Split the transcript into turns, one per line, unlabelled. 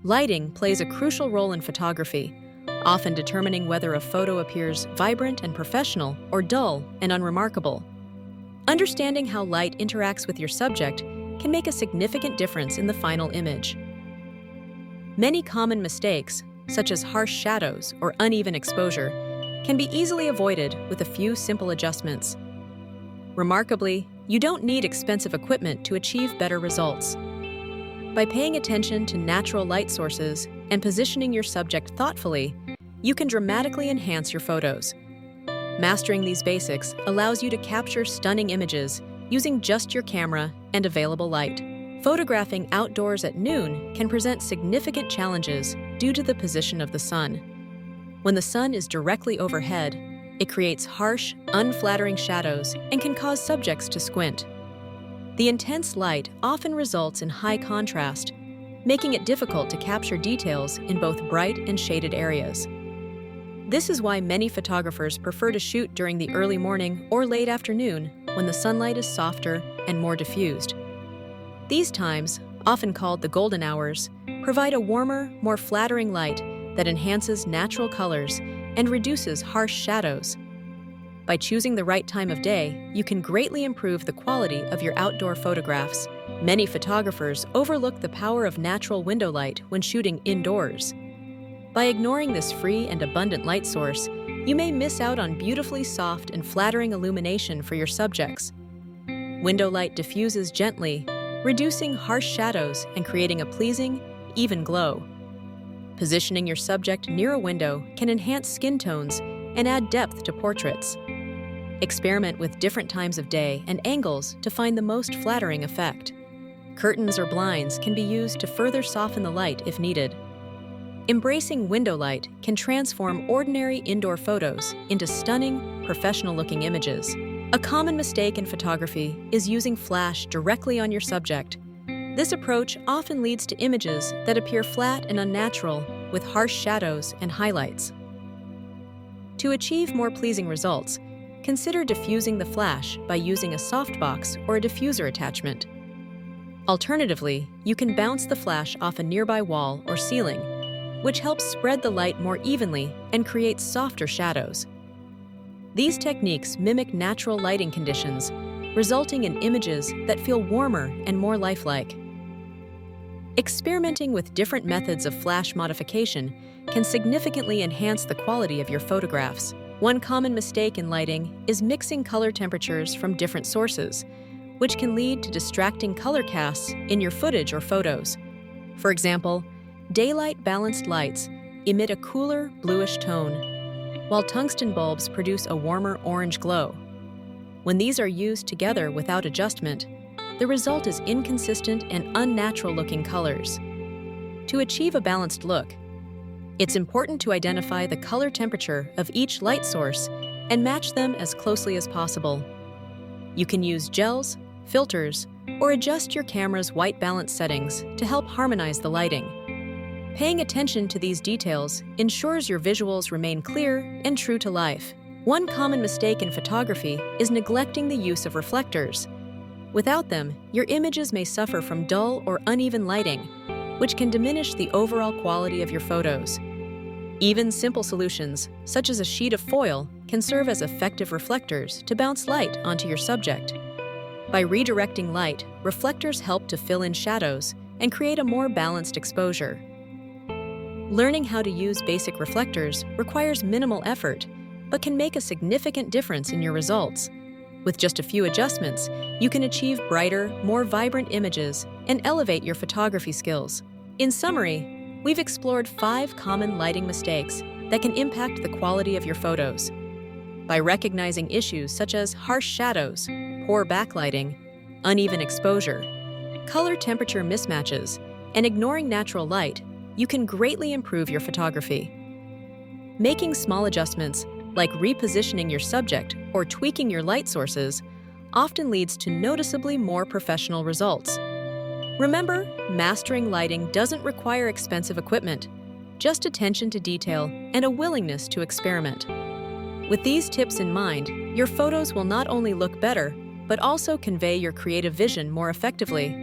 Lighting plays a crucial role in photography, often determining whether a photo appears vibrant and professional or dull and unremarkable. Understanding how light interacts with your subject can make a significant difference in the final image. Many common mistakes, such as harsh shadows or uneven exposure, can be easily avoided with a few simple adjustments. Remarkably, you don't need expensive equipment to achieve better results. By paying attention to natural light sources and positioning your subject thoughtfully, you can dramatically enhance your photos. Mastering these basics allows you to capture stunning images using just your camera and available light. Photographing outdoors at noon can present significant challenges due to the position of the sun. When the sun is directly overhead, it creates harsh, unflattering shadows and can cause subjects to squint. The intense light often results in high contrast, making it difficult to capture details in both bright and shaded areas. This is why many photographers prefer to shoot during the early morning or late afternoon when the sunlight is softer and more diffused. These times, often called the golden hours, provide a warmer, more flattering light that enhances natural colors and reduces harsh shadows. By choosing the right time of day, you can greatly improve the quality of your outdoor photographs. Many photographers overlook the power of natural window light when shooting indoors. By ignoring this free and abundant light source, you may miss out on beautifully soft and flattering illumination for your subjects. Window light diffuses gently, reducing harsh shadows and creating a pleasing, even glow. Positioning your subject near a window can enhance skin tones and add depth to portraits. Experiment with different times of day and angles to find the most flattering effect. Curtains or blinds can be used to further soften the light if needed. Embracing window light can transform ordinary indoor photos into stunning, professional-looking images. A common mistake in photography is using flash directly on your subject. This approach often leads to images that appear flat and unnatural, with harsh shadows and highlights. To achieve more pleasing results, consider diffusing the flash by using a softbox or a diffuser attachment. Alternatively, you can bounce the flash off a nearby wall or ceiling, which helps spread the light more evenly and creates softer shadows. These techniques mimic natural lighting conditions, resulting in images that feel warmer and more lifelike. Experimenting with different methods of flash modification can significantly enhance the quality of your photographs. One common mistake in lighting is mixing color temperatures from different sources, which can lead to distracting color casts in your footage or photos. For example, daylight-balanced lights emit a cooler, bluish tone, while tungsten bulbs produce a warmer orange glow. When these are used together without adjustment, the result is inconsistent and unnatural-looking colors. To achieve a balanced look, it's important to identify the color temperature of each light source and match them as closely as possible. You can use gels, filters, or adjust your camera's white balance settings to help harmonize the lighting. Paying attention to these details ensures your visuals remain clear and true to life. One common mistake in photography is neglecting the use of reflectors. Without them, your images may suffer from dull or uneven lighting, which can diminish the overall quality of your photos. Even simple solutions, such as a sheet of foil, can serve as effective reflectors to bounce light onto your subject. By redirecting light, reflectors help to fill in shadows and create a more balanced exposure. Learning how to use basic reflectors requires minimal effort, but can make a significant difference in your results. With just a few adjustments, you can achieve brighter, more vibrant images and elevate your photography skills. In summary, we've explored 5 common lighting mistakes that can impact the quality of your photos. By recognizing issues such as harsh shadows, poor backlighting, uneven exposure, color temperature mismatches, and ignoring natural light, you can greatly improve your photography. Making small adjustments, like repositioning your subject or tweaking your light sources, often leads to noticeably more professional results. Remember, mastering lighting doesn't require expensive equipment, just attention to detail and a willingness to experiment. With these tips in mind, your photos will not only look better, but also convey your creative vision more effectively.